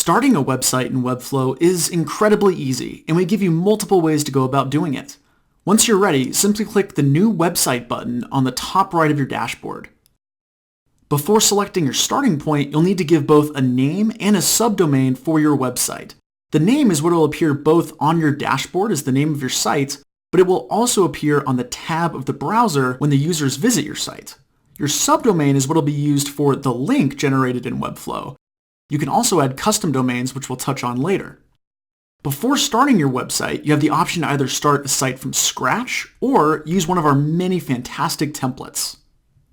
Starting a website in Webflow is incredibly easy, and we give you multiple ways to go about doing it. Once you're ready, simply click the New Website button on the top right of your dashboard. Before selecting your starting point, you'll need to give both a name and a subdomain for your website. The name is what will appear both on your dashboard as the name of your site, but it will also appear on the tab of the browser when the users visit your site. Your subdomain is what will be used for the link generated in Webflow. You can also add custom domains, which we'll touch on later. Before starting your website, you have the option to either start a site from scratch or use one of our many fantastic templates.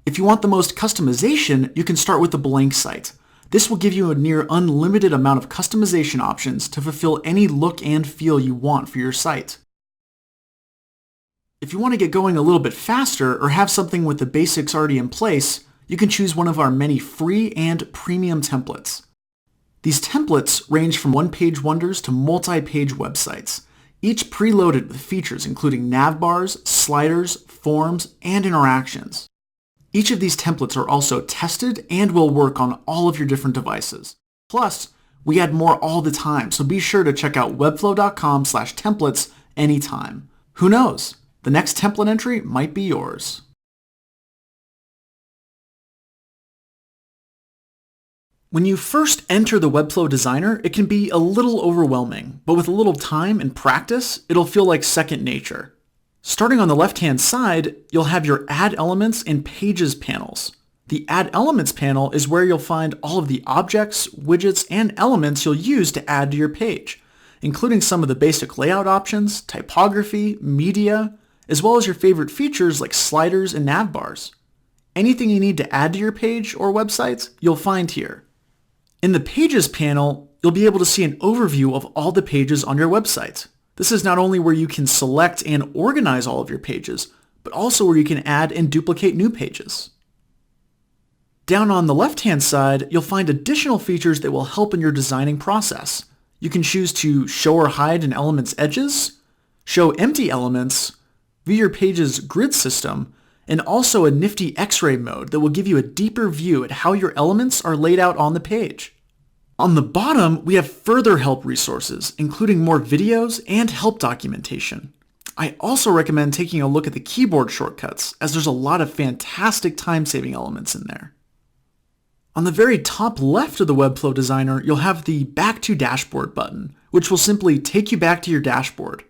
If you want the most customization, you can start with a blank site. This will give you a near unlimited amount of customization options to fulfill any look and feel you want for your site. If you want to get going a little bit faster or have something with the basics already in place, you can choose one of our many free and premium templates. These templates range from one-page wonders to multi-page websites, each preloaded with features including navbars, sliders, forms, and interactions. Each of these templates are also tested and will work on all of your different devices. Plus, we add more all the time, so be sure to check out webflow.com/templates anytime. Who knows? The next template entry might be yours. When you first enter the Webflow Designer, it can be a little overwhelming, but with a little time and practice, it'll feel like second nature. Starting on the left-hand side, you'll have your Add Elements and Pages panels. The Add Elements panel is where you'll find all of the objects, widgets, and elements you'll use to add to your page, including some of the basic layout options, typography, media, as well as your favorite features like sliders and navbars. Anything you need to add to your page or website, you'll find here. In the Pages panel, you'll be able to see an overview of all the pages on your website. This is not only where you can select and organize all of your pages, but also where you can add and duplicate new pages. Down on the left-hand side, you'll find additional features that will help in your designing process. You can choose to show or hide an element's edges, show empty elements, view your page's grid system, and also a nifty X-ray mode that will give you a deeper view at how your elements are laid out on the page. On the bottom, we have further help resources, including more videos and help documentation. I also recommend taking a look at the keyboard shortcuts, as there's a lot of fantastic time-saving elements in there. On the very top left of the Webflow Designer, you'll have the Back to Dashboard button, which will simply take you back to your dashboard.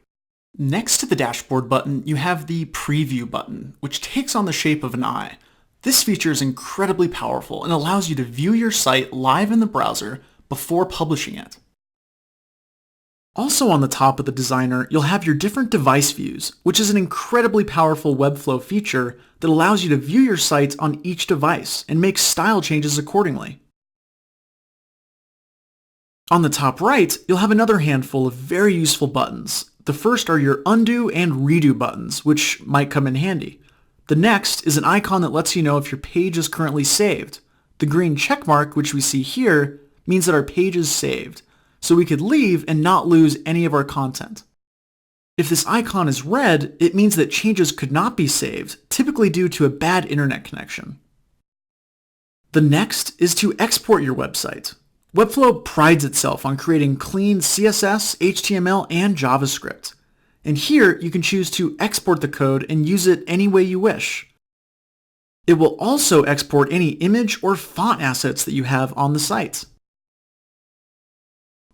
Next to the dashboard button, you have the Preview button, which takes on the shape of an eye. This feature is incredibly powerful and allows you to view your site live in the browser before publishing it. Also on the top of the Designer, you'll have your different device views, which is an incredibly powerful Webflow feature that allows you to view your site on each device and make style changes accordingly. On the top right, you'll have another handful of very useful buttons. The first are your Undo and Redo buttons, which might come in handy. The next is an icon that lets you know if your page is currently saved. The green check mark, which we see here, means that our page is saved, so we could leave and not lose any of our content. If this icon is red, it means that changes could not be saved, typically due to a bad internet connection. The next is to export your website. Webflow prides itself on creating clean CSS, HTML, and JavaScript. And here you can choose to export the code and use it any way you wish. It will also export any image or font assets that you have on the site.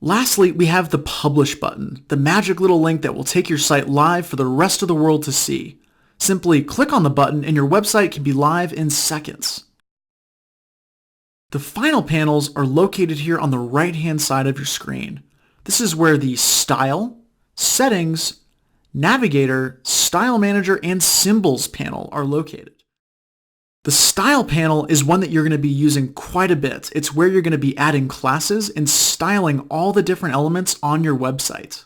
Lastly, we have the Publish button, the magic little link that will take your site live for the rest of the world to see. Simply click on the button and your website can be live in seconds. The final panels are located here on the right-hand side of your screen. This is where the Style, Settings, Navigator, Style Manager, and Symbols panel are located. The Style panel is one that you're going to be using quite a bit. It's where you're going to be adding classes and styling all the different elements on your website.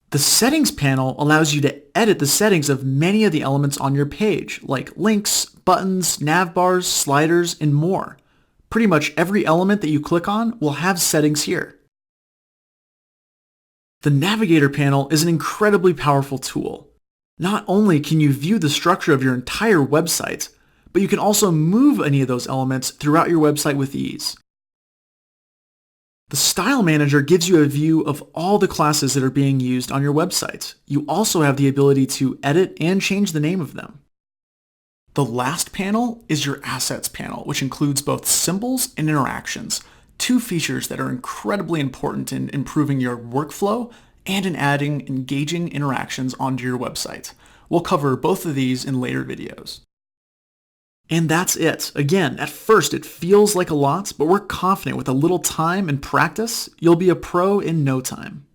The Settings panel allows you to edit the settings of many of the elements on your page, like links, buttons, navbars, sliders, and more. Pretty much every element that you click on will have settings here. The Navigator panel is an incredibly powerful tool. Not only can you view the structure of your entire website, but you can also move any of those elements throughout your website with ease. The Style Manager gives you a view of all the classes that are being used on your website. You also have the ability to edit and change the name of them. The last panel is your Assets panel, which includes both symbols and interactions, two features that are incredibly important in improving your workflow and in adding engaging interactions onto your website. We'll cover both of these in later videos. And that's it. Again, at first it feels like a lot, but we're confident with a little time and practice, you'll be a pro in no time.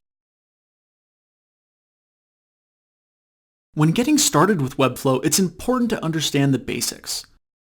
When getting started with Webflow, it's important to understand the basics.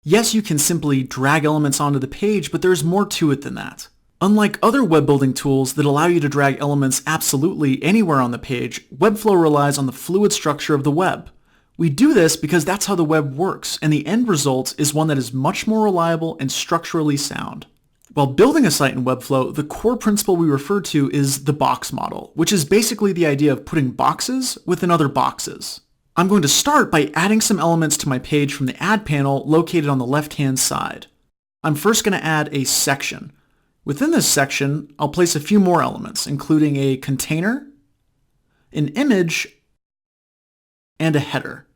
Yes, you can simply drag elements onto the page, but there's more to it than that. Unlike other web building tools that allow you to drag elements absolutely anywhere on the page, Webflow relies on the fluid structure of the web. We do this because that's how the web works, and the end result is one that is much more reliable and structurally sound. While building a site in Webflow, the core principle we refer to is the box model, which is basically the idea of putting boxes within other boxes. I'm going to start by adding some elements to my page from the Add panel located on the left-hand side. I'm first going to add a section. Within this section, I'll place a few more elements, including a container, an image, and a header.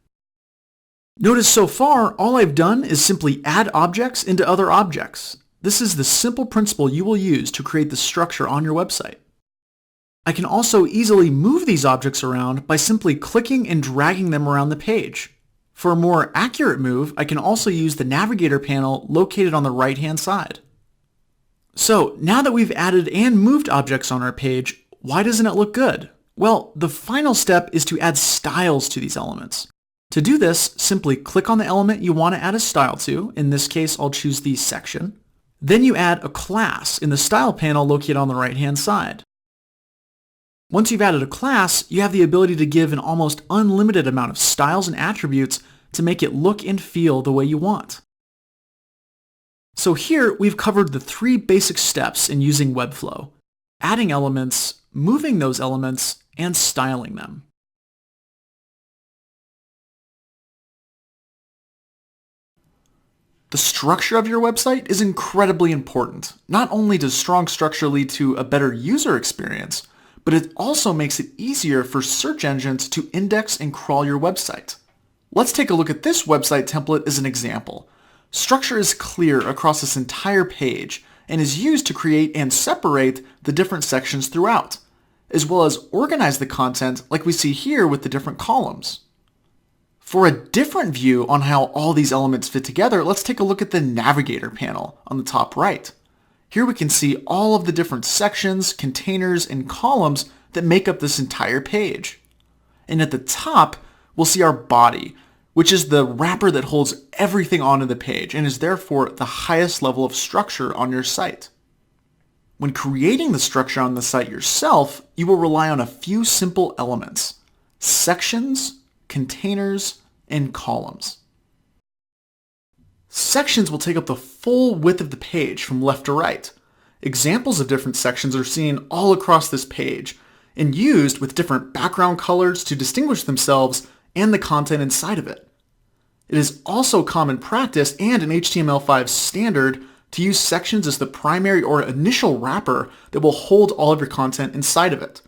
Notice so far, all I've done is simply add objects into other objects. This is the simple principle you will use to create the structure on your website. I can also easily move these objects around by simply clicking and dragging them around the page. For a more accurate move, I can also use the Navigator panel located on the right-hand side. So now that we've added and moved objects on our page, why doesn't it look good? Well, the final step is to add styles to these elements. To do this, simply click on the element you want to add a style to. In this case, I'll choose the section. Then you add a class in the Style panel located on the right-hand side. Once you've added a class, you have the ability to give an almost unlimited amount of styles and attributes to make it look and feel the way you want. So here, we've covered the three basic steps in using Webflow: adding elements, moving those elements, and styling them. The structure of your website is incredibly important. Not only does strong structure lead to a better user experience, but it also makes it easier for search engines to index and crawl your website. Let's take a look at this website template as an example. Structure is clear across this entire page and is used to create and separate the different sections throughout, as well as organize the content like we see here with the different columns. For a different view on how all these elements fit together, let's take a look at the Navigator panel on the top right. Here we can see all of the different sections, containers, and columns that make up this entire page. And at the top, we'll see our body, which is the wrapper that holds everything onto the page and is therefore the highest level of structure on your site. When creating the structure on the site yourself, you will rely on a few simple elements: sections, containers, and columns. Sections will take up the full width of the page from left to right. Examples of different sections are seen all across this page and used with different background colors to distinguish themselves and the content inside of it. It is also common practice and an HTML5 standard to use sections as the primary or initial wrapper that will hold all of your content inside of it.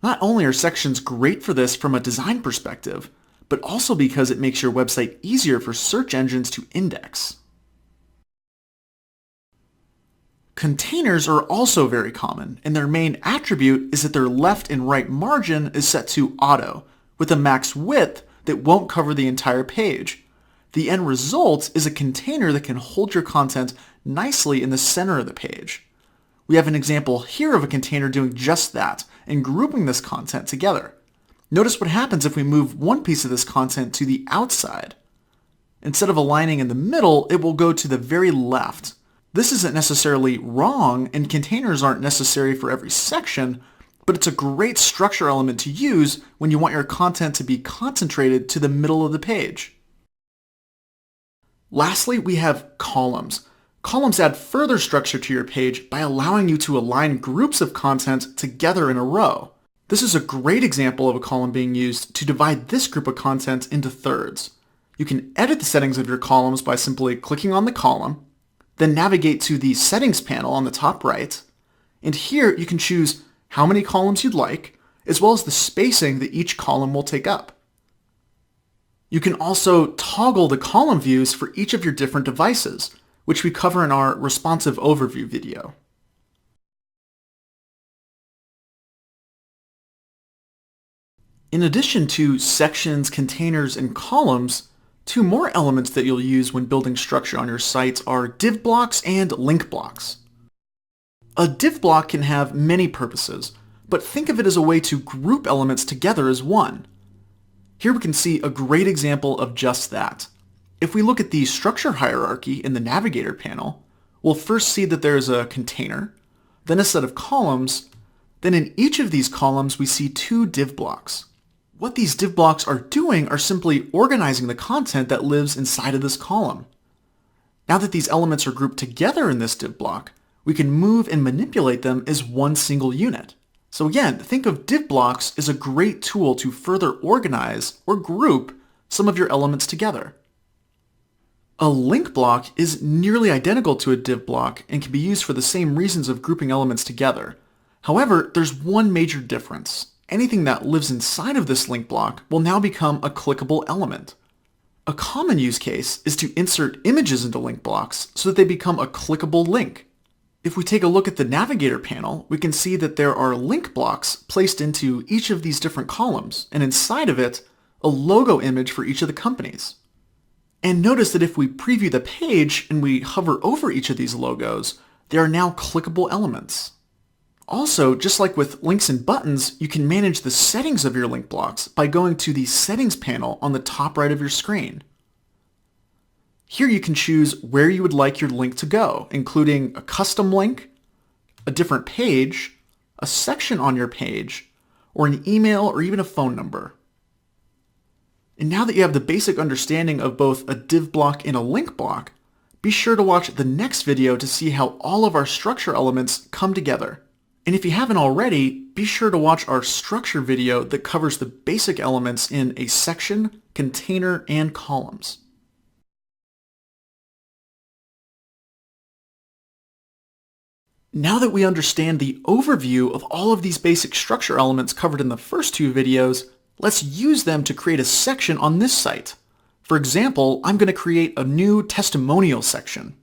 Not only are sections great for this from a design perspective, but also because it makes your website easier for search engines to index. Containers are also very common, and their main attribute is that their left and right margin is set to auto, with a max width that won't cover the entire page. The end result is a container that can hold your content nicely in the center of the page. We have an example here of a container doing just that and grouping this content together. Notice what happens if we move one piece of this content to the outside. Instead of aligning in the middle, it will go to the very left. This isn't necessarily wrong, and containers aren't necessary for every section, but it's a great structure element to use when you want your content to be concentrated to the middle of the page. Lastly, we have columns. Columns add further structure to your page by allowing you to align groups of content together in a row. This is a great example of a column being used to divide this group of content into thirds. You can edit the settings of your columns by simply clicking on the column, then navigate to the Settings panel on the top right, And here you can choose how many columns you'd like, as well as the spacing that each column will take up. You can also toggle the column views for each of your different devices, which we cover in our responsive overview video. In addition to sections, containers, and columns, two more elements that you'll use when building structure on your sites are div blocks and link blocks. A div block can have many purposes, but think of it as a way to group elements together as one. Here we can see a great example of just that. If we look at the structure hierarchy in the Navigator panel, we'll first see that there is a container, then a set of columns, then in each of these columns we see two div blocks. What these div blocks are doing are simply organizing the content that lives inside of this column. Now that these elements are grouped together in this div block, we can move and manipulate them as one single unit. So again, think of div blocks as a great tool to further organize or group some of your elements together. A link block is nearly identical to a div block and can be used for the same reasons of grouping elements together. However, there's one major difference. Anything that lives inside of this link block will now become a clickable element. A common use case is to insert images into link blocks so that they become a clickable link. If we take a look at the Navigator panel, we can see that there are link blocks placed into each of these different columns, and inside of it, a logo image for each of the companies. And notice that if we preview the page and we hover over each of these logos, they are now clickable elements. Also, just like with links and buttons, you can manage the settings of your link blocks by going to the Settings panel on the top right of your screen. Here you can choose where you would like your link to go, including a custom link, a different page, a section on your page, or an email or even a phone number. And now that you have the basic understanding of both a div block and a link block, be sure to watch the next video to see how all of our structure elements come together. And if you haven't already, be sure to watch our structure video that covers the basic elements in a section, container, and columns. Now that we understand the overview of all of these basic structure elements covered in the first two videos, let's use them to create a section on this site. For example, I'm going to create a new testimonial section.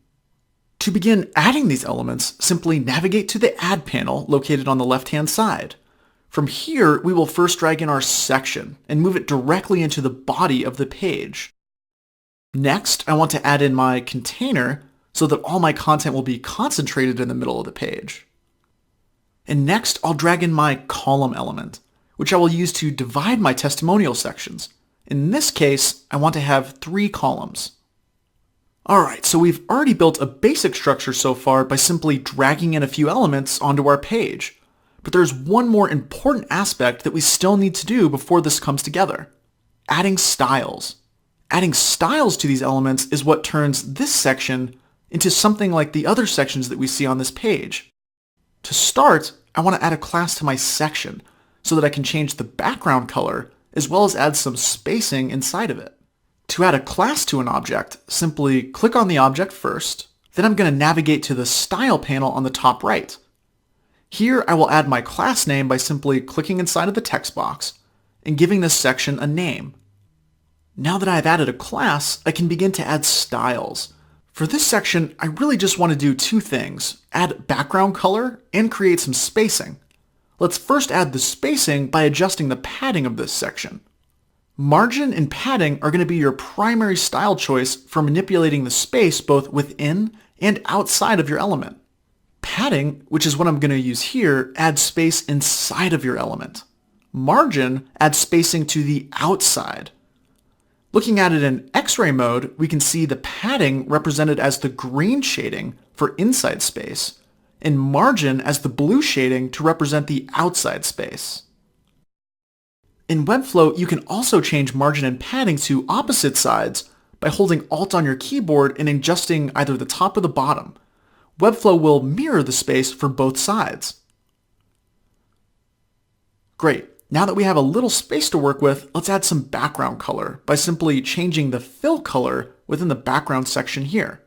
To begin adding these elements, simply navigate to the Add panel located on the left-hand side. From here, we will first drag in our section and move it directly into the body of the page. Next, I want to add in my container so that all my content will be concentrated in the middle of the page. And next, I'll drag in my column element, which I will use to divide my testimonial sections. In this case, I want to have 3 columns. Alright, so we've already built a basic structure so far by simply dragging in a few elements onto our page. But there's one more important aspect that we still need to do before this comes together. Adding styles. Adding styles to these elements is what turns this section into something like the other sections that we see on this page. To start, I want to add a class to my section so that I can change the background color as well as add some spacing inside of it. To add a class to an object, simply click on the object first, then I'm going to navigate to the Style panel on the top right. Here I will add my class name by simply clicking inside of the text box and giving this section a name. Now that I've added a class, I can begin to add styles. For this section, I really just want to do 2 things: add background color and create some spacing. Let's first add the spacing by adjusting the padding of this section. Margin and padding are going to be your primary style choice for manipulating the space both within and outside of your element. Padding, which is what I'm going to use here, adds space inside of your element. Margin adds spacing to the outside. Looking at it in X-ray mode, we can see the padding represented as the green shading for inside space, and margin as the blue shading to represent the outside space. In Webflow, you can also change margin and padding to opposite sides by holding Alt on your keyboard and adjusting either the top or the bottom. Webflow will mirror the space for both sides. Great. Now that we have a little space to work with, let's add some background color by simply changing the fill color within the background section here.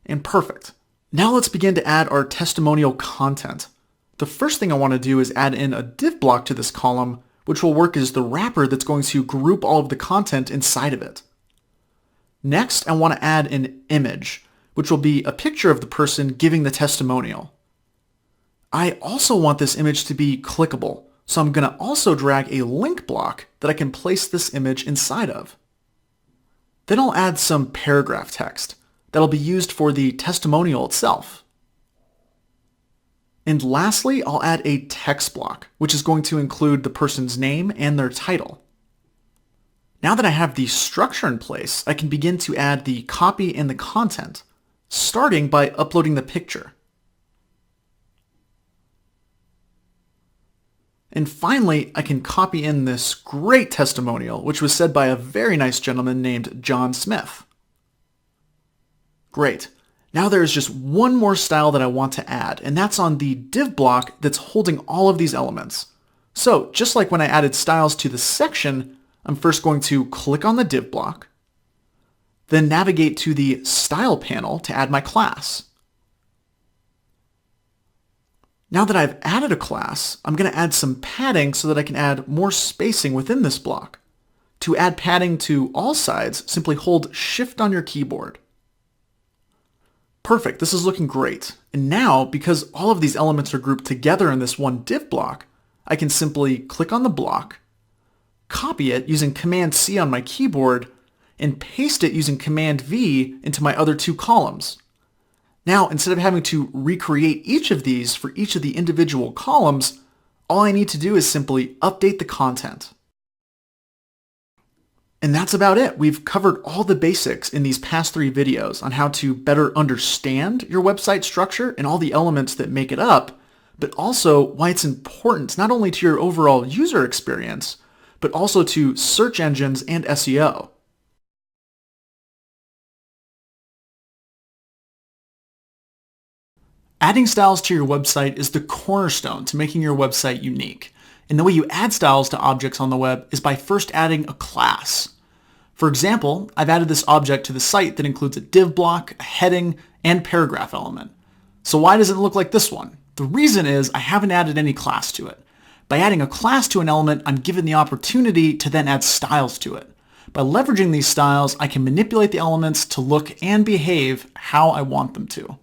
And perfect. Now let's begin to add our testimonial content. The first thing I want to do is add in a div block to this column, which will work as the wrapper that's going to group all of the content inside of it. Next, I want to add an image, which will be a picture of the person giving the testimonial. I also want this image to be clickable, so I'm going to also drag a link block that I can place this image inside of. Then I'll add some paragraph text that'll be used for the testimonial itself. And lastly, I'll add a text block, which is going to include the person's name and their title. Now that I have the structure in place, I can begin to add the copy and the content, starting by uploading the picture. And finally, I can copy in this great testimonial, which was said by a very nice gentleman named John Smith. Great. Now there is just one more style that I want to add, and that's on the div block that's holding all of these elements. So just like when I added styles to the section, I'm first going to click on the div block, then navigate to the style panel to add my class. Now that I've added a class, I'm going to add some padding so that I can add more spacing within this block. To add padding to all sides, simply hold Shift on your keyboard. Perfect, this is looking great. And now, because all of these elements are grouped together in this one div block, I can simply click on the block, copy it using Command-C on my keyboard, and paste it using Command-V into my other two columns. Now, instead of having to recreate each of these for each of the individual columns, all I need to do is simply update the content. And that's about it. We've covered all the basics in these past 3 videos on how to better understand your website structure and all the elements that make it up, but also why it's important not only to your overall user experience, but also to search engines and SEO. Adding styles to your website is the cornerstone to making your website unique. And the way you add styles to objects on the web is by first adding a class. For example, I've added this object to the site that includes a div block, a heading, and paragraph element. So why does it look like this one? The reason is I haven't added any class to it. By adding a class to an element, I'm given the opportunity to then add styles to it. By leveraging these styles, I can manipulate the elements to look and behave how I want them to.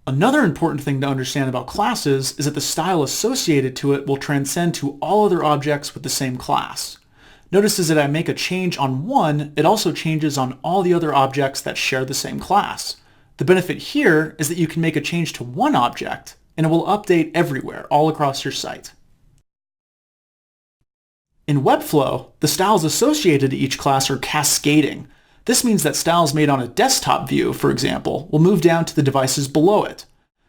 Another important thing to understand about classes is that the style associated to it will transcend to all other objects with the same class. Notice as that I make a change on one, it also changes on all the other objects that share the same class. The benefit here is that you can make a change to one object, and it will update everywhere, all across your site. In Webflow, the styles associated to each class are cascading. This means that styles made on a desktop view, for example, will move down to the devices below it.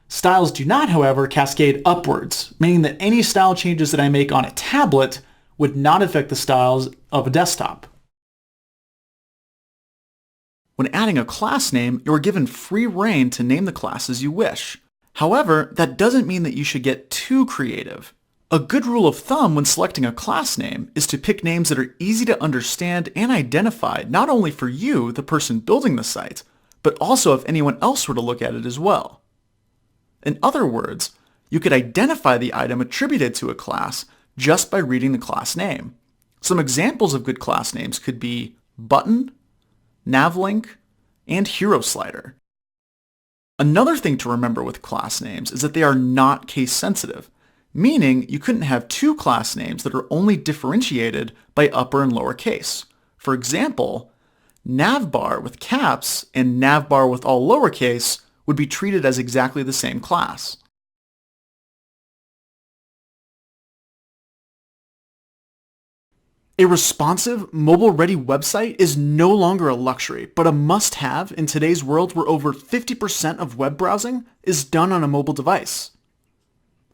Styles do not, however, cascade upwards, meaning that any style changes that I make on a tablet would not affect the styles of a desktop. When adding a class name, you are given free rein to name the class as you wish. However, that doesn't mean that you should get too creative. A good rule of thumb when selecting a class name is to pick names that are easy to understand and identify not only for you, the person building the site, but also if anyone else were to look at it as well. In other words, you could identify the item attributed to a class just by reading the class name. Some examples of good class names could be button, navlink, and hero slider. Another thing to remember with class names is that they are not case sensitive, meaning you couldn't have 2 class names that are only differentiated by upper and lower case. For example, Navbar with caps and Navbar with all lowercase would be treated as exactly the same class. A responsive, mobile-ready website is no longer a luxury, but a must-have in today's world where over 50% of web browsing is done on a mobile device.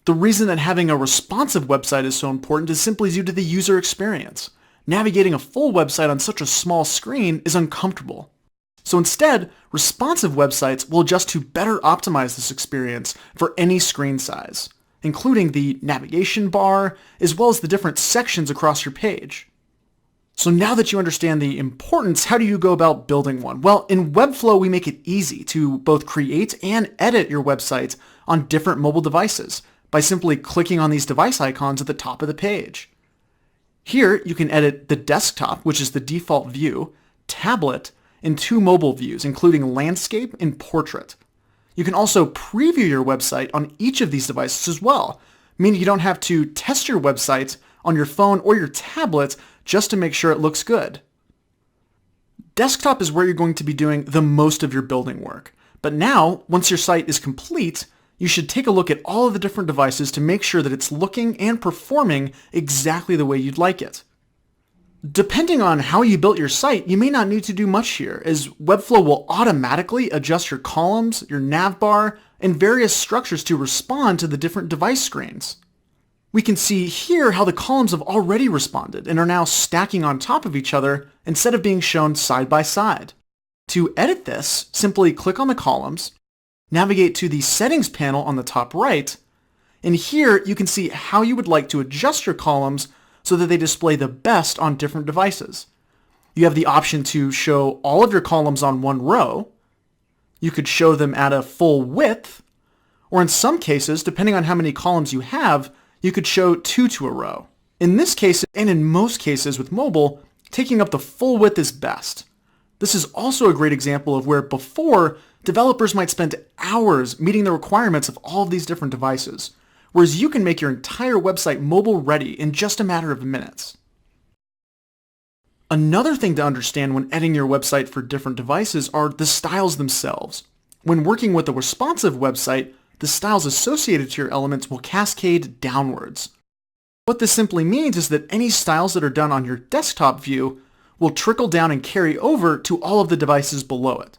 The reason that having a responsive website is so important is simply due to the user experience. Navigating a full website on such a small screen is uncomfortable. So instead, responsive websites will adjust to better optimize this experience for any screen size, including the navigation bar, as well as the different sections across your page. So now that you understand the importance, how do you go about building one? Well, in Webflow, we make it easy to both create and edit your website on different mobile devices by simply clicking on these device icons at the top of the page. Here, you can edit the desktop, which is the default view, tablet, and 2 mobile views, including landscape and portrait. You can also preview your website on each of these devices as well, meaning you don't have to test your website on your phone or your tablet just to make sure it looks good. Desktop is where you're going to be doing the most of your building work. But now, once your site is complete, you should take a look at all of the different devices to make sure that it's looking and performing exactly the way you'd like it. Depending on how you built your site, you may not need to do much here, as Webflow will automatically adjust your columns, your navbar, and various structures to respond to the different device screens. We can see here how the columns have already responded and are now stacking on top of each other instead of being shown side by side. To edit this, simply click on the columns, navigate to the settings panel on the top right, and here you can see how you would like to adjust your columns so that they display the best on different devices. You have the option to show all of your columns on one row. You could show them at a full width, or in some cases, depending on how many columns you have, you could show 2 to a row. In this case, and in most cases with mobile, taking up the full width is best. This is also a great example of where before, developers might spend hours meeting the requirements of all of these different devices, whereas you can make your entire website mobile ready in just a matter of minutes. Another thing to understand when editing your website for different devices are the styles themselves. When working with a responsive website, the styles associated to your elements will cascade downwards. What this simply means is that any styles that are done on your desktop view will trickle down and carry over to all of the devices below it.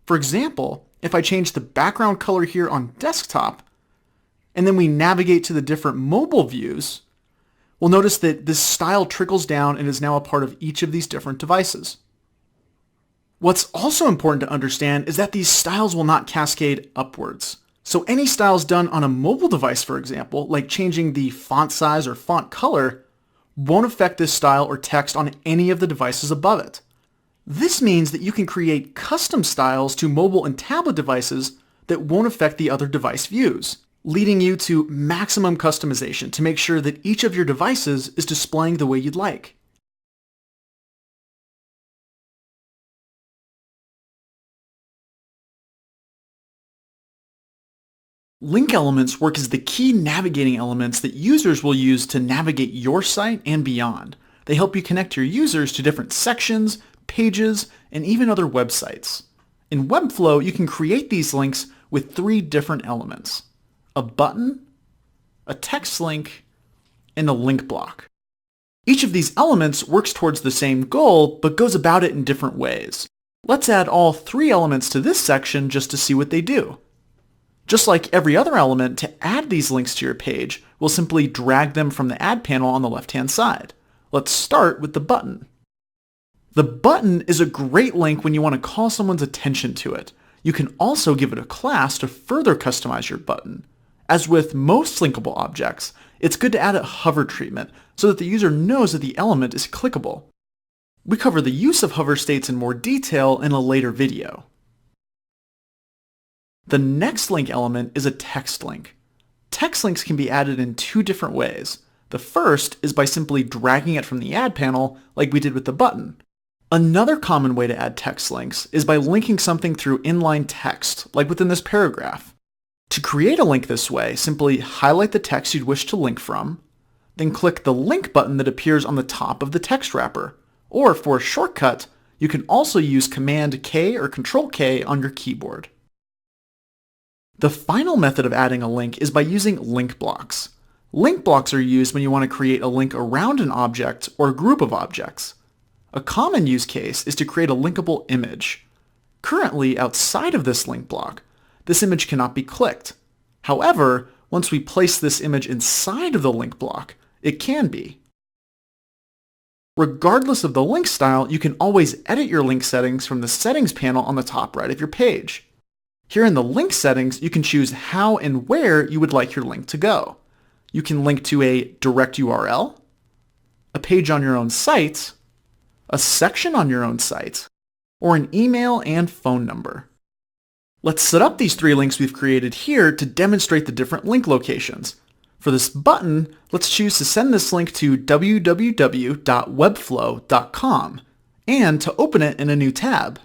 For example, if I change the background color here on desktop, and then we navigate to the different mobile views, we'll notice that this style trickles down and is now a part of each of these different devices. What's also important to understand is that these styles will not cascade upwards. So any styles done on a mobile device, for example, like changing the font size or font color, won't affect this style or text on any of the devices above it. This means that you can create custom styles to mobile and tablet devices that won't affect the other device views, leading you to maximum customization to make sure that each of your devices is displaying the way you'd like. Link elements work as the key navigating elements that users will use to navigate your site and beyond. They help you connect your users to different sections, pages, and even other websites. In Webflow, you can create these links with 3 different elements: a button, a text link, and a link block. Each of these elements works towards the same goal, but goes about it in different ways. Let's add all 3 elements to this section just to see what they do. Just like every other element, to add these links to your page, we'll simply drag them from the Add panel on the left-hand side. Let's start with the button. The button is a great link when you want to call someone's attention to it. You can also give it a class to further customize your button. As with most linkable objects, it's good to add a hover treatment so that the user knows that the element is clickable. We cover the use of hover states in more detail in a later video. The next link element is a text link. Text links can be added in 2 different ways. The first is by simply dragging it from the Add panel like we did with the button. Another common way to add text links is by linking something through inline text, like within this paragraph. To create a link this way, simply highlight the text you'd wish to link from, then click the link button that appears on the top of the text wrapper. Or for a shortcut, you can also use Command K or Control K on your keyboard. The final method of adding a link is by using link blocks. Link blocks are used when you want to create a link around an object or a group of objects. A common use case is to create a linkable image. Currently, outside of this link block, this image cannot be clicked. However, once we place this image inside of the link block, it can be. Regardless of the link style, you can always edit your link settings from the Settings panel on the top right of your page. Here in the link settings, you can choose how and where you would like your link to go. You can link to a direct URL, a page on your own site, a section on your own site, or an email and phone number. Let's set up these 3 links we've created here to demonstrate the different link locations. For this button, let's choose to send this link to www.webflow.com and to open it in a new tab.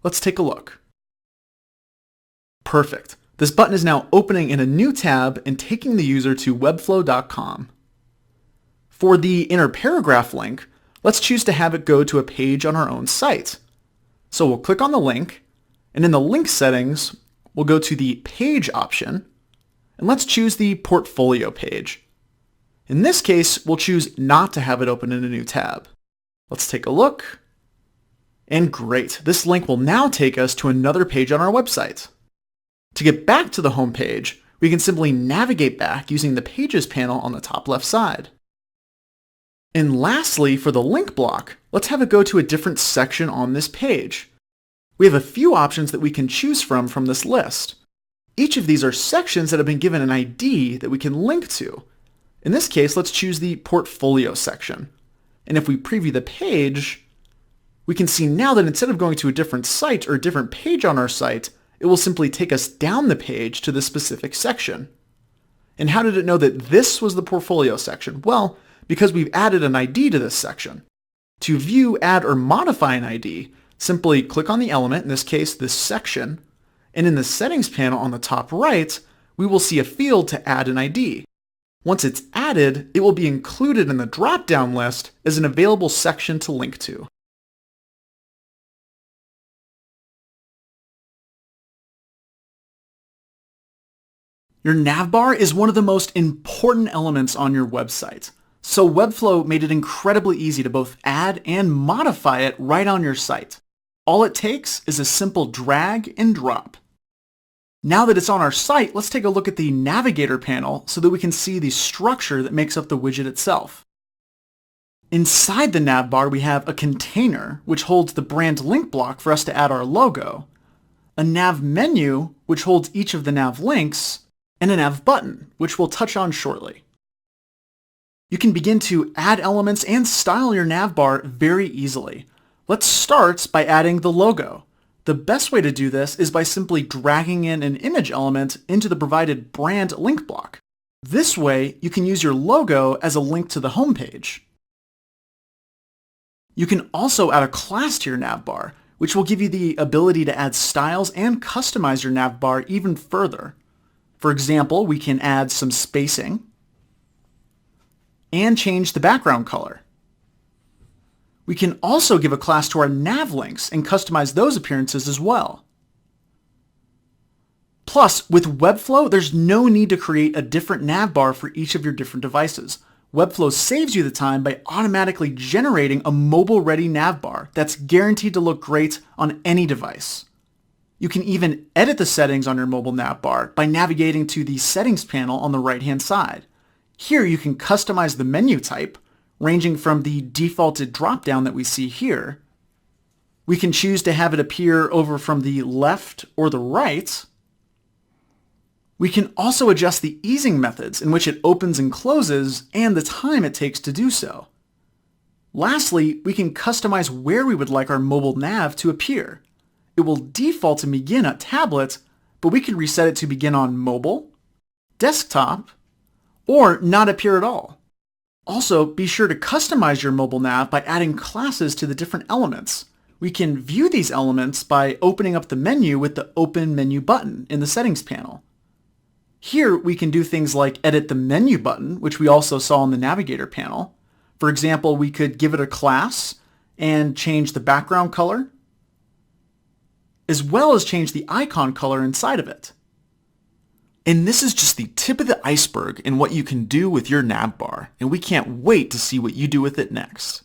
Let's take a look. Perfect. This button is now opening in a new tab and taking the user to webflow.com. For the inner paragraph link, let's choose to have it go to a page on our own site. So we'll click on the link, and in the link settings, we'll go to the page option, and let's choose the portfolio page. In this case, we'll choose not to have it open in a new tab. Let's take a look. And great, this link will now take us to another page on our website. To get back to the home page, we can simply navigate back using the Pages panel on the top left side. And lastly, for the link block, let's have it go to a different section on this page. We have a few options that we can choose from this list. Each of these are sections that have been given an ID that we can link to. In this case, let's choose the portfolio section. And if we preview the page, we can see now that instead of going to a different site or a different page on our site, it will simply take us down the page to the specific section. And how did it know that this was the portfolio section? Well, because we've added an ID to this section. To view, add, or modify an ID, simply click on the element, in this case, this section, and in the settings panel on the top right, we will see a field to add an ID. Once it's added, it will be included in the drop-down list as an available section to link to. Your navbar is one of the most important elements on your website. So Webflow made it incredibly easy to both add and modify it right on your site. All it takes is a simple drag and drop. Now that it's on our site, let's take a look at the Navigator panel so that we can see the structure that makes up the widget itself. Inside the navbar, we have a container, which holds the brand link block for us to add our logo, a nav menu, which holds each of the nav links, and a nav button, which we'll touch on shortly. You can begin to add elements and style your navbar very easily. Let's start by adding the logo. The best way to do this is by simply dragging in an image element into the provided brand link block. This way, you can use your logo as a link to the home page. You can also add a class to your navbar, which will give you the ability to add styles and customize your navbar even further. For example, we can add some spacing and change the background color. We can also give a class to our nav links and customize those appearances as well. Plus, with Webflow, there's no need to create a different navbar for each of your different devices. Webflow saves you the time by automatically generating a mobile-ready navbar that's guaranteed to look great on any device. You can even edit the settings on your mobile navbar by navigating to the Settings panel on the right-hand side. Here you can customize the menu type, ranging from the defaulted drop-down that we see here. We can choose to have it appear over from the left or the right. We can also adjust the easing methods in which it opens and closes and the time it takes to do so. Lastly, we can customize where we would like our mobile nav to appear. It will default to begin at tablet, but we can reset it to begin on mobile, desktop, or not appear at all. Also, be sure to customize your mobile nav by adding classes to the different elements. We can view these elements by opening up the menu with the Open Menu button in the Settings panel. Here, we can do things like edit the menu button, which we also saw in the Navigator panel. For example, we could give it a class and change the background color, as well as change the icon color inside of it. And this is just the tip of the iceberg in what you can do with your navbar, and we can't wait to see what you do with it next.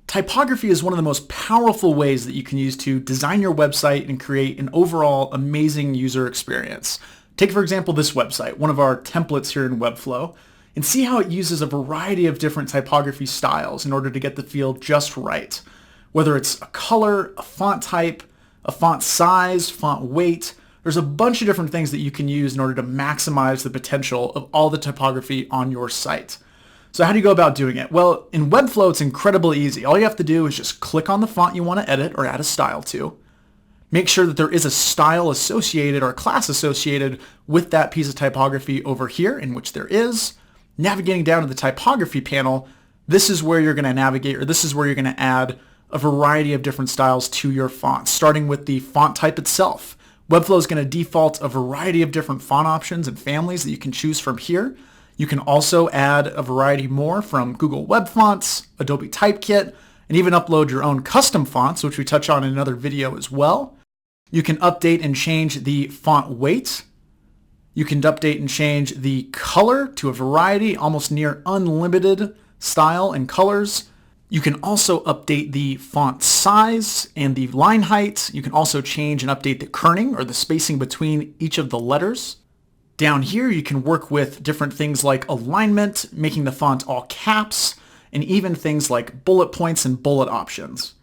Typography is one of the most powerful ways that you can use to design your website and create an overall amazing user experience. Take, for example, this website, one of our templates here in Webflow, and see how it uses a variety of different typography styles in order to get the feel just right. Whether it's a color, a font type, a font size, font weight, There's a bunch of different things that you can use in order to maximize the potential of all the typography on your site. So how do you go about doing it? Well, in Webflow, it's incredibly easy. All you have to do is just click on the font you want to edit or add a style to. Make sure that there is a style associated or a class associated with that piece of typography over here, in which there is. Navigating down to the typography panel, this is where you're going to navigate, or this is where you're going to add a variety of different styles to your font, starting with the font type itself. Webflow is going to default a variety of different font options and families that you can choose from here. You can also add a variety more from Google Web Fonts, Adobe Typekit, and even upload your own custom fonts, which we touch on in another video as well. You can update and change the font weight. You can update and change the color to a variety, almost near unlimited style and colors. You can also update the font size and the line height. You can also change and update the kerning or the spacing between each of the letters. Down here, you can work with different things like alignment, making the font all caps, and even things like bullet points and bullet options.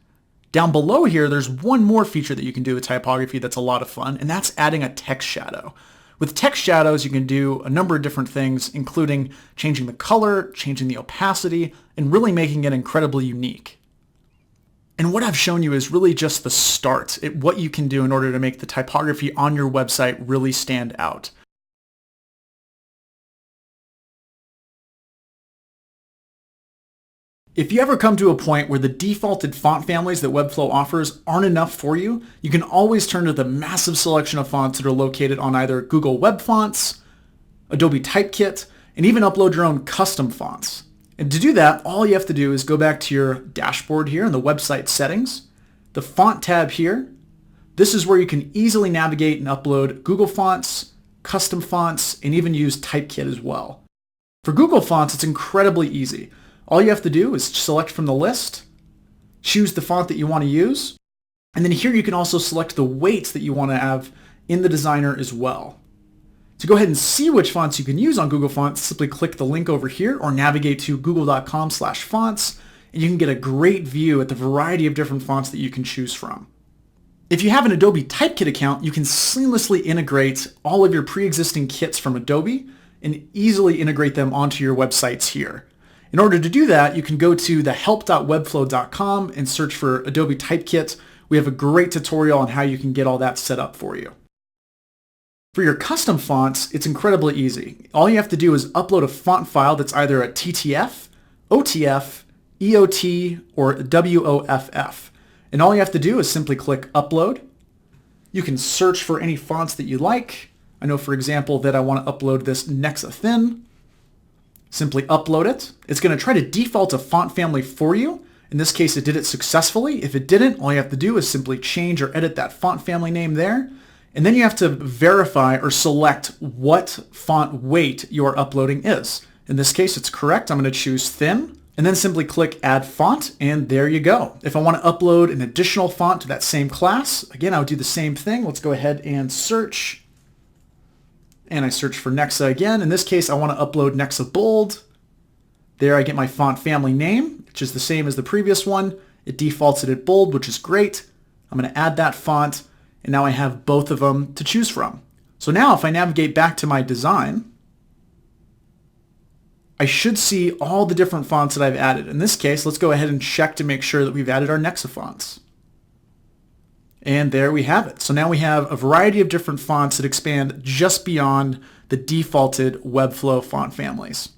Down below here, there's one more feature that you can do with typography that's a lot of fun, and that's adding a text shadow. With text shadows, you can do a number of different things, including changing the color, changing the opacity, and really making it incredibly unique. And what I've shown you is really just the start at what you can do in order to make the typography on your website really stand out. If you ever come to a point where the defaulted font families that Webflow offers aren't enough for you, you can always turn to the massive selection of fonts that are located on either Google Web Fonts, Adobe Typekit, and even upload your own custom fonts. And to do that, all you have to do is go back to your dashboard here in the website settings, the font tab here. This is where you can easily navigate and upload Google Fonts, custom fonts, and even use Typekit as well. For Google Fonts, it's incredibly easy. All you have to do is select from the list, choose the font that you want to use, and then here you can also select the weights that you want to have in the designer as well. To go ahead and see which fonts you can use on Google Fonts, simply click the link over here or navigate to google.com/fonts, and you can get a great view at the variety of different fonts that you can choose from. If you have an Adobe Typekit account, you can seamlessly integrate all of your pre-existing kits from Adobe and easily integrate them onto your websites here. In order to do that, you can go to the help.webflow.com and search for Adobe Typekit. We have a great tutorial on how you can get all that set up for you. For your custom fonts, it's incredibly easy. All you have to do is upload a font file that's either a TTF, OTF, EOT, or WOFF. And all you have to do is simply click Upload. You can search for any fonts that you like. I know, for example, that I want to upload this Nexa Thin. Simply upload it. It's going to try to default a font family for you. In this case, it did it successfully. If it didn't, all you have to do is simply change or edit that font family name there. And then you have to verify or select what font weight your uploading is. In this case, it's correct. I'm going to choose Thin, and then simply click Add Font, and there you go. If I want to upload an additional font to that same class, again, I would do the same thing. Let's go ahead and search. And I search for Nexa again. In this case, I want to upload Nexa Bold. There I get my font family name, which is the same as the previous one. It defaults it at bold, which is great. I'm going to add that font, and now I have both of them to choose from. So now if I navigate back to my design, I should see all the different fonts that I've added. In this case, let's go ahead and check to make sure that we've added our Nexa fonts. And there we have it. So now we have a variety of different fonts that expand just beyond the defaulted Webflow font families.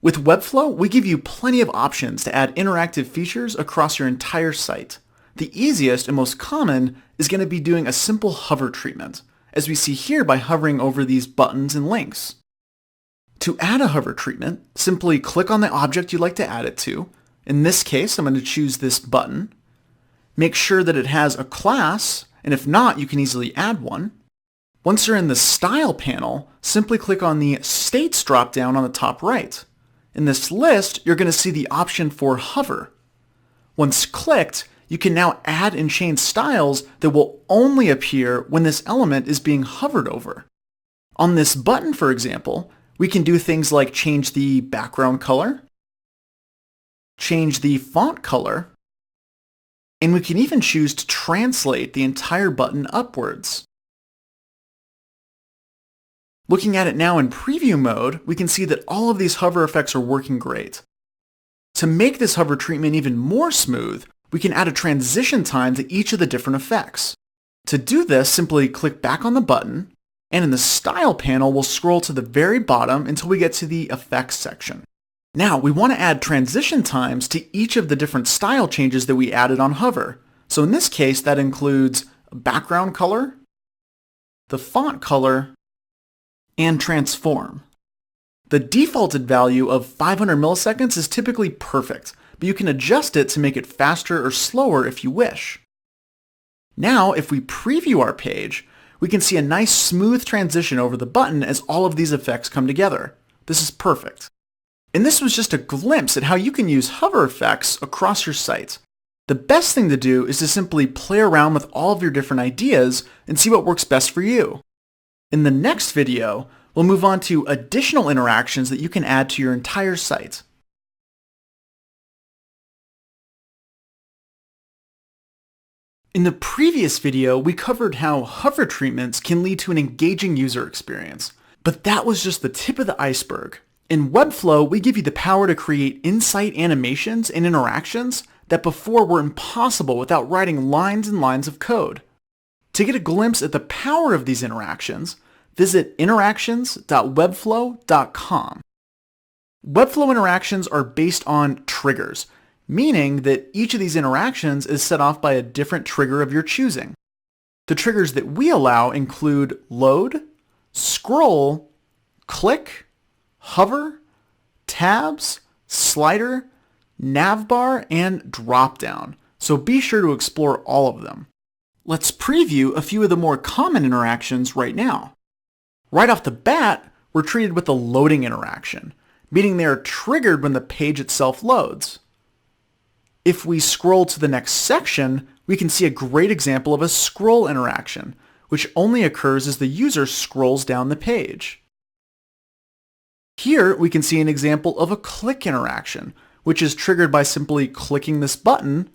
With Webflow, we give you plenty of options to add interactive features across your entire site. The easiest and most common is going to be doing a simple hover treatment, as we see here by hovering over these buttons and links. To add a hover treatment, simply click on the object you'd like to add it to. In this case, I'm going to choose this button. Make sure that it has a class, and if not, you can easily add one. Once you're in the Style panel, simply click on the States dropdown on the top right. In this list, you're going to see the option for Hover. Once clicked, you can now add and change styles that will only appear when this element is being hovered over. On this button, for example, we can do things like change the background color, change the font color, And we can even choose to translate the entire button upwards. Looking at it now in preview mode, we can see that all of these hover effects are working great. To make this hover treatment even more smooth, we can add a transition time to each of the different effects. To do this, simply click back on the button, and in the Style panel, we'll scroll to the very bottom until we get to the Effects section. Now, we want to add transition times to each of the different style changes that we added on hover. So in this case, that includes background color, the font color, and transform. The defaulted value of 500 milliseconds is typically perfect, but you can adjust it to make it faster or slower if you wish. Now, if we preview our page, we can see a nice smooth transition over the button as all of these effects come together. This is perfect. And this was just a glimpse at how you can use hover effects across your site. The best thing to do is to simply play around with all of your different ideas and see what works best for you. In the next video, we'll move on to additional interactions that you can add to your entire site. In the previous video, we covered how hover treatments can lead to an engaging user experience, but that was just the tip of the iceberg. In Webflow, we give you the power to create in-site animations and interactions that before were impossible without writing lines and lines of code. To get a glimpse at the power of these interactions, visit interactions.webflow.com. Webflow interactions are based on triggers, meaning that each of these interactions is set off by a different trigger of your choosing. The triggers that we allow include load, scroll, click, hover, tabs, slider, navbar, and dropdown, so be sure to explore all of them. Let's preview a few of the more common interactions right now. Right off the bat, we're treated with a loading interaction, meaning they are triggered when the page itself loads. If we scroll to the next section, we can see a great example of a scroll interaction, which only occurs as the user scrolls down the page. Here, we can see an example of a click interaction, which is triggered by simply clicking this button,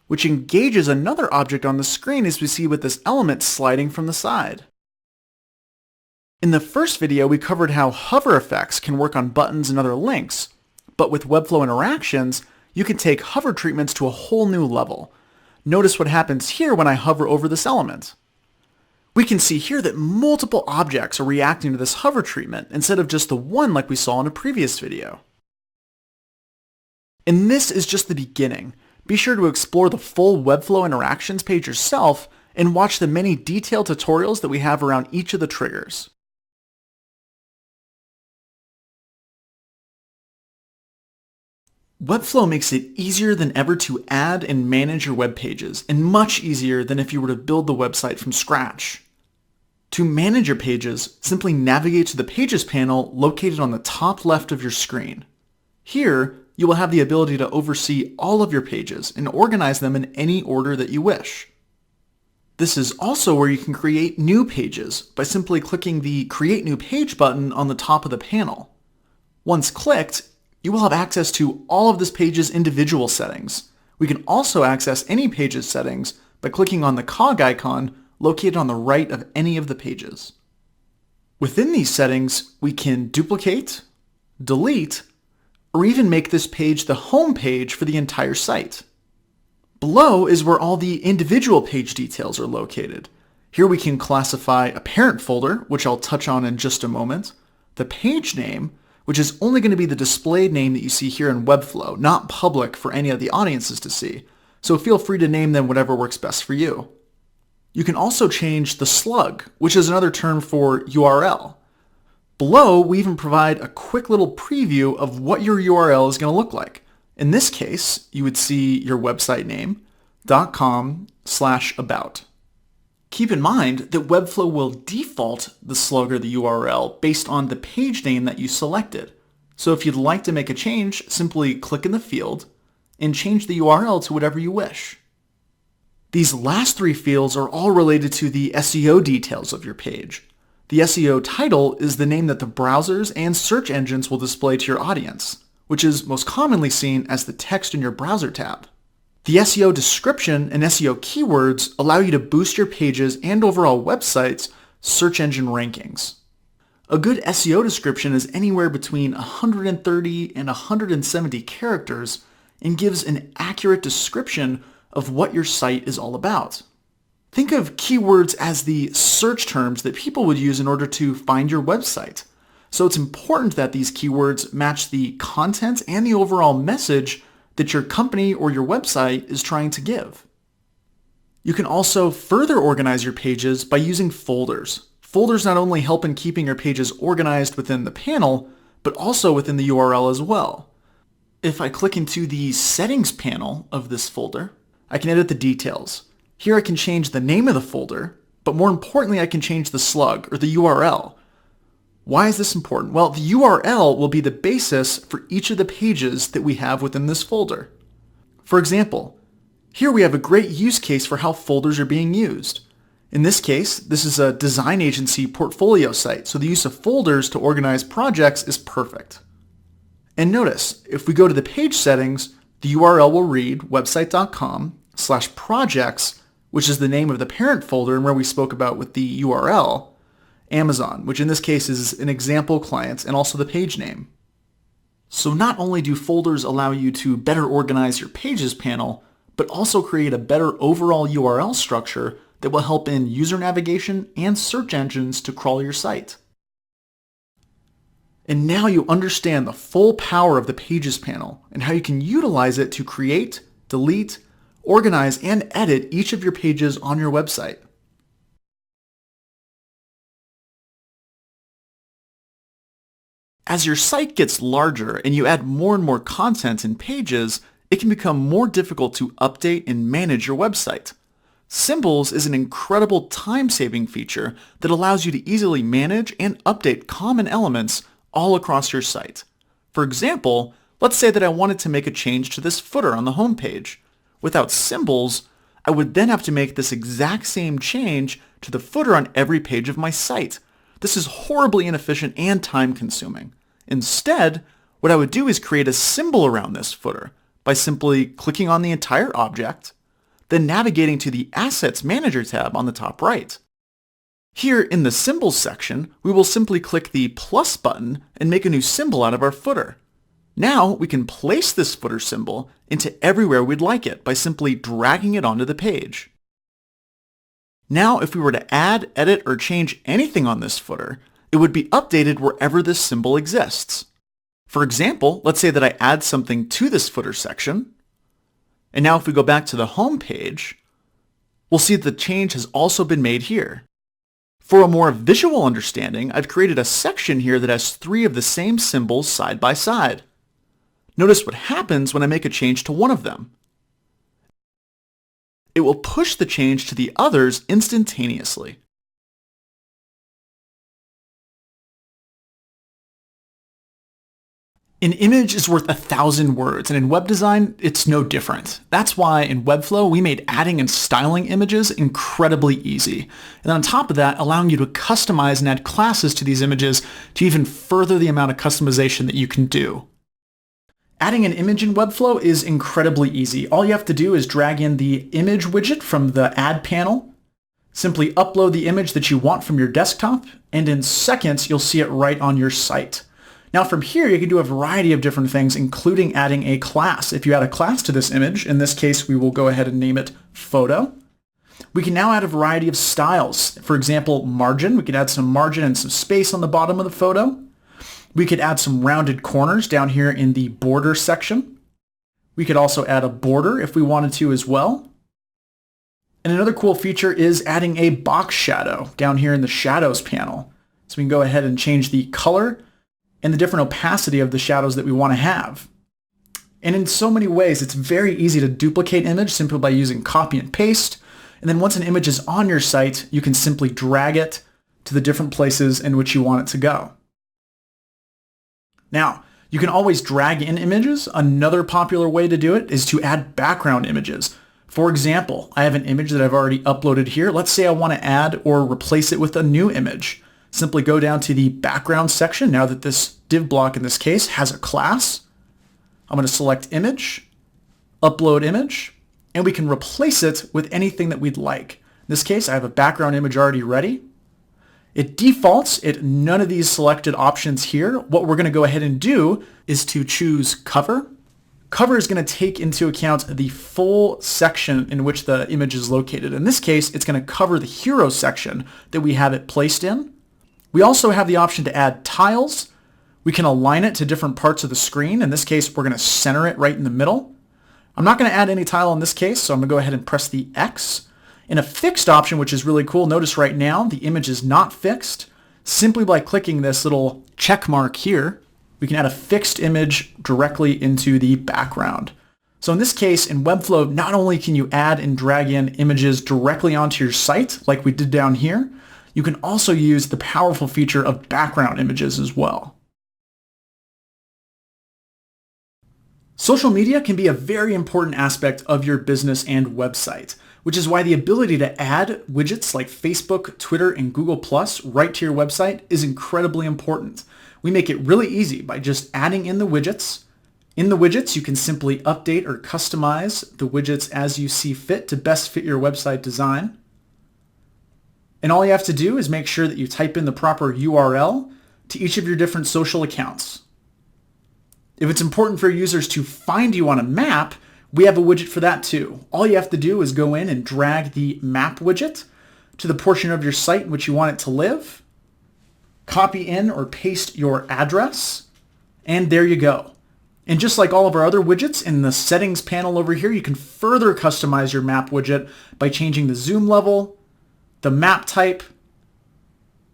which engages another object on the screen as we see with this element sliding from the side. In the first video, we covered how hover effects can work on buttons and other links, but with Webflow interactions, you can take hover treatments to a whole new level. Notice what happens here when I hover over this element. We can see here that multiple objects are reacting to this hover treatment instead of just the one like we saw in a previous video. And this is just the beginning. Be sure to explore the full Webflow interactions page yourself and watch the many detailed tutorials that we have around each of the triggers. Webflow makes it easier than ever to add and manage your web pages, and much easier than if you were to build the website from scratch. To manage your pages, simply navigate to the Pages panel located on the top left of your screen. Here, you will have the ability to oversee all of your pages and organize them in any order that you wish. This is also where you can create new pages by simply clicking the Create New Page button on the top of the panel. Once clicked, you will have access to all of this page's individual settings. We can also access any page's settings by clicking on the cog icon located on the right of any of the pages. Within these settings, we can duplicate, delete, or even make this page the home page for the entire site. Below is where all the individual page details are located. Here we can classify a parent folder, which I'll touch on in just a moment, the page name, which is only going to be the displayed name that you see here in Webflow, not public for any of the audiences to see, so feel free to name them whatever works best for you. You can also change the slug, which is another term for URL. Below, we even provide a quick little preview of what your URL is going to look like. In this case, you would see your website name, .com/about. Keep in mind that Webflow will default the slug or the URL based on the page name that you selected. So if you'd like to make a change, simply click in the field and change the URL to whatever you wish. These last three fields are all related to the SEO details of your page. The SEO title is the name that the browsers and search engines will display to your audience, which is most commonly seen as the text in your browser tab. The SEO description and SEO keywords allow you to boost your pages and overall website's search engine rankings. A good SEO description is anywhere between 130 and 170 characters and gives an accurate description of what your site is all about. Think of keywords as the search terms that people would use in order to find your website. So it's important that these keywords match the content and the overall message that your company or your website is trying to give. You can also further organize your pages by using folders. Folders not only help in keeping your pages organized within the panel, but also within the URL as well. If I click into the settings panel of this folder, I can edit the details. Here I can change the name of the folder, but more importantly I can change the slug or the URL. Why is this important? Well, the URL will be the basis for each of the pages that we have within this folder. For example, here we have a great use case for how folders are being used. In this case, this is a design agency portfolio site, so the use of folders to organize projects is perfect. And notice, if we go to the page settings, the URL will read website.com/projects, which is the name of the parent folder and where we spoke about with the URL, Amazon, which in this case is an example client and also the page name. So not only do folders allow you to better organize your pages panel, but also create a better overall URL structure that will help in user navigation and search engines to crawl your site. And now you understand the full power of the Pages panel and how you can utilize it to create, delete, organize, and edit each of your pages on your website. As your site gets larger and you add more and more content and pages, it can become more difficult to update and manage your website. Symbols is an incredible time-saving feature that allows you to easily manage and update common elements all across your site. For example, let's say that I wanted to make a change to this footer on the home page. Without symbols, I would then have to make this exact same change to the footer on every page of my site. This is horribly inefficient and time-consuming. Instead, what I would do is create a symbol around this footer by simply clicking on the entire object, then navigating to the Assets Manager tab on the top right. Here in the Symbols section, we will simply click the plus button and make a new symbol out of our footer. Now we can place this footer symbol into everywhere we'd like it by simply dragging it onto the page. Now if we were to add, edit, or change anything on this footer, it would be updated wherever this symbol exists. For example, let's say that I add something to this footer section, and now if we go back to the home page, we'll see that the change has also been made here. For a more visual understanding, I've created a section here that has 3 of the same symbols side by side. Notice what happens when I make a change to one of them. It will push the change to the others instantaneously. An image is worth 1,000 words, and in web design, it's no different. That's why in Webflow, we made adding and styling images incredibly easy. And on top of that, allowing you to customize and add classes to these images to even further the amount of customization that you can do. Adding an image in Webflow is incredibly easy. All you have to do is drag in the image widget from the Add panel, simply upload the image that you want from your desktop, and in seconds, you'll see it right on your site. Now from here, you can do a variety of different things, including adding a class. If you add a class to this image, in this case, we will go ahead and name it Photo. We can now add a variety of styles. For example, margin. We could add some margin and some space on the bottom of the photo. We could add some rounded corners down here in the border section. We could also add a border if we wanted to as well. And another cool feature is adding a box shadow down here in the Shadows panel. So we can go ahead and change the color and the different opacity of the shadows that we want to have. And in so many ways, it's very easy to duplicate image simply by using copy and paste. And then once an image is on your site, you can simply drag it to the different places in which you want it to go. Now, you can always drag in images. Another popular way to do it is to add background images. For example, I have an image that I've already uploaded here. Let's say I want to add or replace it with a new image. Simply go down to the background section now that this div block in this case has a class. I'm going to select image, upload image, and we can replace it with anything that we'd like. In this case, I have a background image already ready. It defaults at none of these selected options here. What we're going to go ahead and do is to choose cover. Cover is going to take into account the full section in which the image is located. In this case, it's going to cover the hero section that we have it placed in. We also have the option to add tiles. We can align it to different parts of the screen. In this case, we're going to center it right in the middle. I'm not going to add any tile in this case, so I'm going to go ahead and press the X. In a fixed option, which is really cool, notice right now the image is not fixed. Simply by clicking this little check mark here, we can add a fixed image directly into the background. So in this case, in Webflow, not only can you add and drag in images directly onto your site, like we did down here, you can also use the powerful feature of background images as well. Social media can be a very important aspect of your business and website, which is why the ability to add widgets like Facebook, Twitter, and Google+ right to your website is incredibly important. We make it really easy by just adding in the widgets. In the widgets, you can simply update or customize the widgets as you see fit to best fit your website design. And all you have to do is make sure that you type in the proper URL to each of your different social accounts. If it's important for users to find you on a map, we have a widget for that too. All you have to do is go in and drag the map widget to the portion of your site in which you want it to live, copy in or paste your address, and there you go. And just like all of our other widgets, in the settings panel over here, you can further customize your map widget by changing the zoom level, the map type,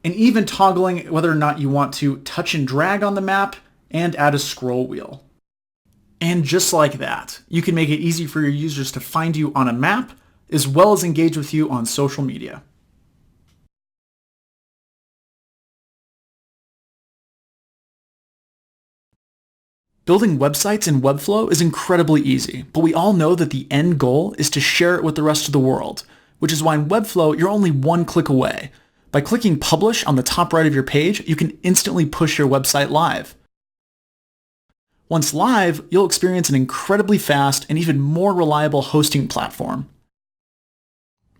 and even toggling whether or not you want to touch and drag on the map and add a scroll wheel. And just like that, you can make it easy for your users to find you on a map, as well as engage with you on social media. Building websites in Webflow is incredibly easy, but we all know that the end goal is to share it with the rest of the world, which is why in Webflow, you're only one click away. By clicking Publish on the top right of your page, you can instantly push your website live. Once live, you'll experience an incredibly fast and even more reliable hosting platform.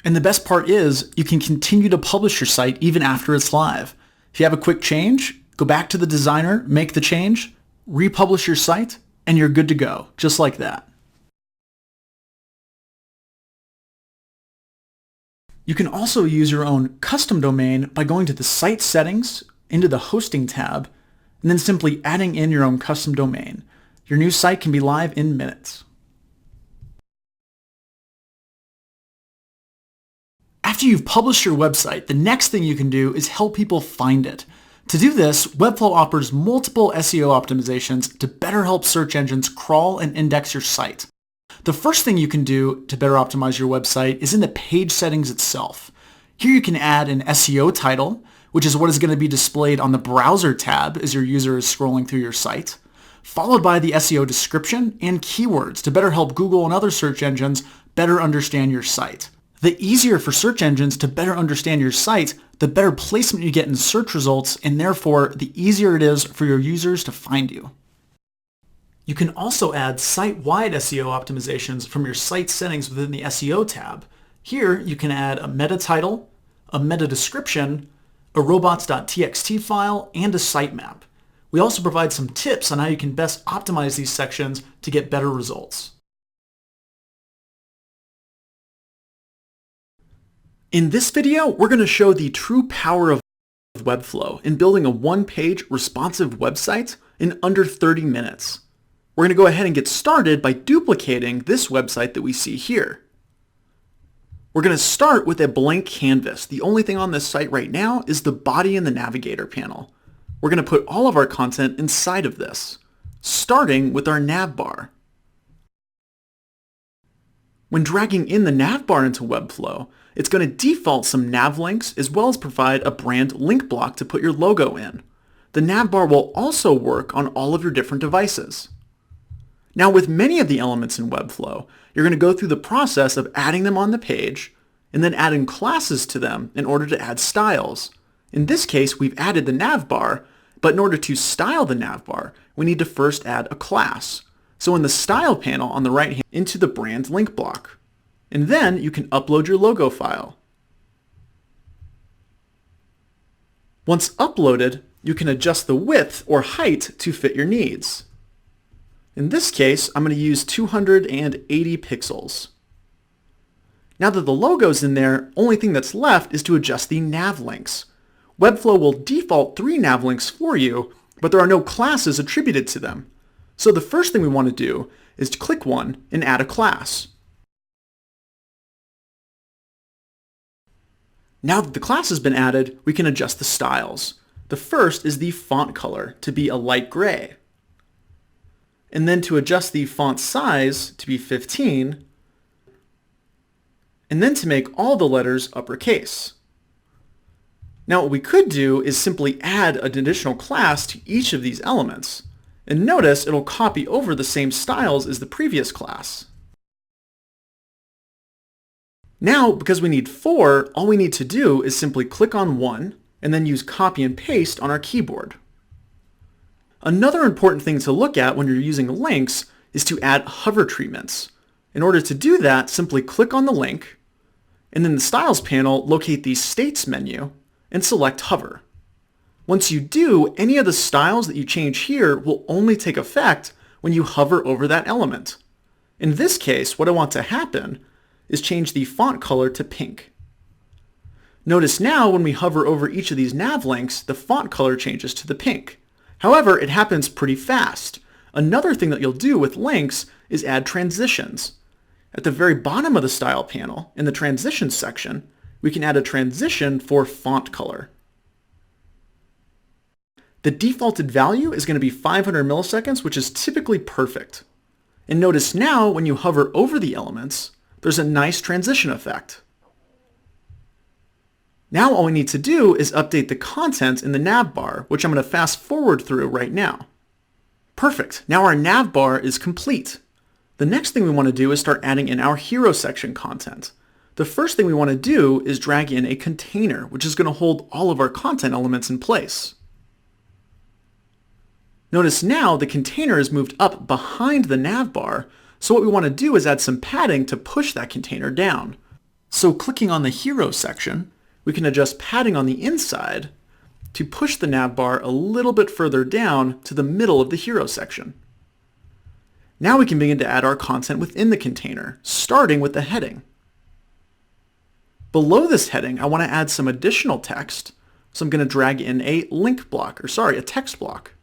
And the best part is, you can continue to publish your site even after it's live. If you have a quick change, go back to the designer, make the change, republish your site, and you're good to go, just like that. You can also use your own custom domain by going to the Site Settings, into the Hosting tab, and then simply adding in your own custom domain. Your new site can be live in minutes. After you've published your website, the next thing you can do is help people find it. To do this, Webflow offers multiple SEO optimizations to better help search engines crawl and index your site. The first thing you can do to better optimize your website is in the page settings itself. Here you can add an SEO title, which is what is going to be displayed on the Browser tab as your user is scrolling through your site, followed by the SEO description and keywords to better help Google and other search engines better understand your site. The easier for search engines to better understand your site, the better placement you get in search results, and therefore the easier it is for your users to find you. You can also add site-wide SEO optimizations from your site settings within the SEO tab. Here you can add a meta title, a meta description, a robots.txt file, and a sitemap. We also provide some tips on how you can best optimize these sections to get better results. In this video, we're going to show the true power of Webflow in building a one-page responsive website in under 30 minutes. We're going to go ahead and get started by duplicating this website that we see here. We're going to start with a blank canvas. The only thing on this site right now is the body and the navigator panel. We're going to put all of our content inside of this, starting with our navbar. When dragging in the navbar into Webflow, it's going to default some nav links as well as provide a brand link block to put your logo in. The navbar will also work on all of your different devices. Now with many of the elements in Webflow, you're going to go through the process of adding them on the page and then adding classes to them in order to add styles. In this case, we've added the navbar, but in order to style the navbar, we need to first add a class. So in the Style panel on the right hand, into the brand link block. And then you can upload your logo file. Once uploaded, you can adjust the width or height to fit your needs. In this case, I'm going to use 280 pixels. Now that the logo's in there, only thing that's left is to adjust the nav links. Webflow will default 3 nav links for you, but there are no classes attributed to them. So the first thing we want to do is to click one and add a class. Now that the class has been added, we can adjust the styles. The first is the font color to be a light gray. And then to adjust the font size to be 15, and then to make all the letters uppercase. Now what we could do is simply add an additional class to each of these elements. And notice it'll copy over the same styles as the previous class. Now, because we need 4, all we need to do is simply click on one and then use copy and paste on our keyboard. Another important thing to look at when you're using links is to add hover treatments. In order to do that, simply click on the link, and in the Styles panel, locate the States menu and select Hover. Once you do, any of the styles that you change here will only take effect when you hover over that element. In this case, what I want to happen is change the font color to pink. Notice now when we hover over each of these nav links, the font color changes to the pink. However, it happens pretty fast. Another thing that you'll do with links is add transitions. At the very bottom of the Style panel, in the Transitions section, we can add a transition for font color. The defaulted value is going to be 500 milliseconds, which is typically perfect. And notice now when you hover over the elements, there's a nice transition effect. Now all we need to do is update the content in the Navbar, which I'm going to fast forward through right now. Perfect. Now our Navbar is complete. The next thing we want to do is start adding in our hero section content. The first thing we want to do is drag in a container, which is going to hold all of our content elements in place. Notice now the container is moved up behind the Navbar, so what we want to do is add some padding to push that container down. So clicking on the hero section, we can adjust padding on the inside to push the Navbar a little bit further down to the middle of the hero section. Now we can begin to add our content within the container, starting with the heading. Below this heading, I want to add some additional text, so I'm going to drag in a a text block.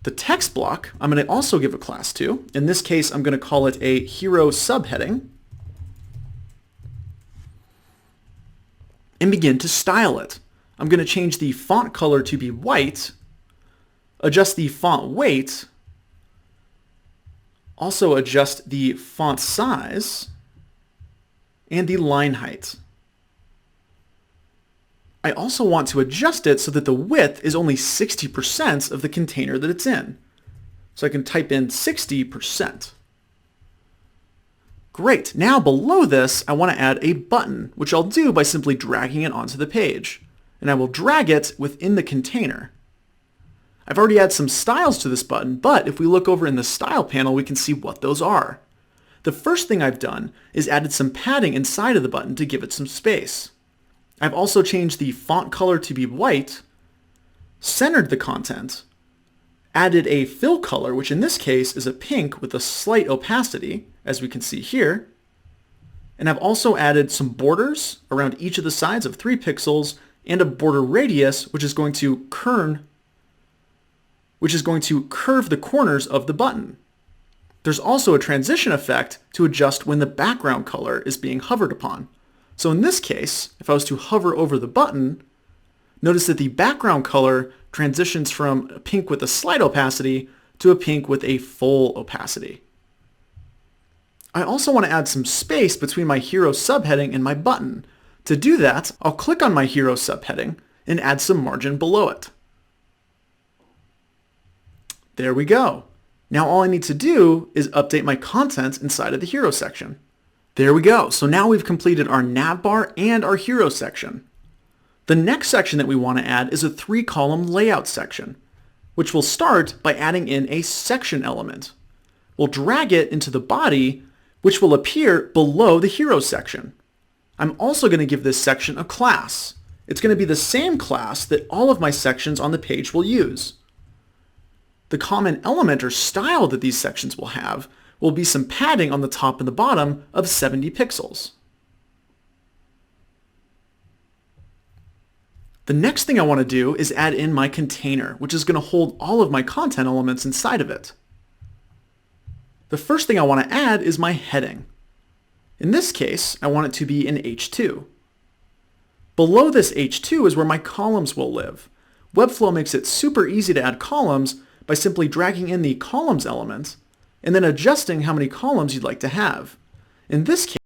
The text block, I'm going to also give a class to. In this case, I'm going to call it a hero subheading, and begin to style it. I'm going to change the font color to be white, adjust the font weight, also adjust the font size, and the line height. I also want to adjust it so that the width is only 60% of the container that it's in. So I can type in 60%. Great. Now below this, I want to add a button, which I'll do by simply dragging it onto the page. And I will drag it within the container. I've already added some styles to this button, but if we look over in the Style panel, we can see what those are. The first thing I've done is added some padding inside of the button to give it some space. I've also changed the font color to be white, centered the content, added a fill color, which in this case is a pink with a slight opacity, as we can see here, and I've also added some borders around each of the sides of 3 pixels and a border radius, which is going to curve the corners of the button. There's also a transition effect to adjust when the background color is being hovered upon. So in this case, if I was to hover over the button, notice that the background color transitions from a pink with a slight opacity to a pink with a full opacity. I also want to add some space between my hero subheading and my button. To do that, I'll click on my hero subheading and add some margin below it. There we go. Now all I need to do is update my content inside of the hero section. There we go. So now we've completed our Navbar and our hero section. The next section that we want to add is a 3-column layout section, which will start by adding in a section element. We'll drag it into the body, which will appear below the Hero section. I'm also going to give this section a class. It's going to be the same class that all of my sections on the page will use. The common element or style that these sections will have will be some padding on the top and the bottom of 70 pixels. The next thing I want to do is add in my container, which is going to hold all of my content elements inside of it. The first thing I want to add is my heading. In this case, I want it to be an H2. Below this H2 is where my columns will live. Webflow makes it super easy to add columns by simply dragging in the columns element and then adjusting how many columns you'd like to have. In this case,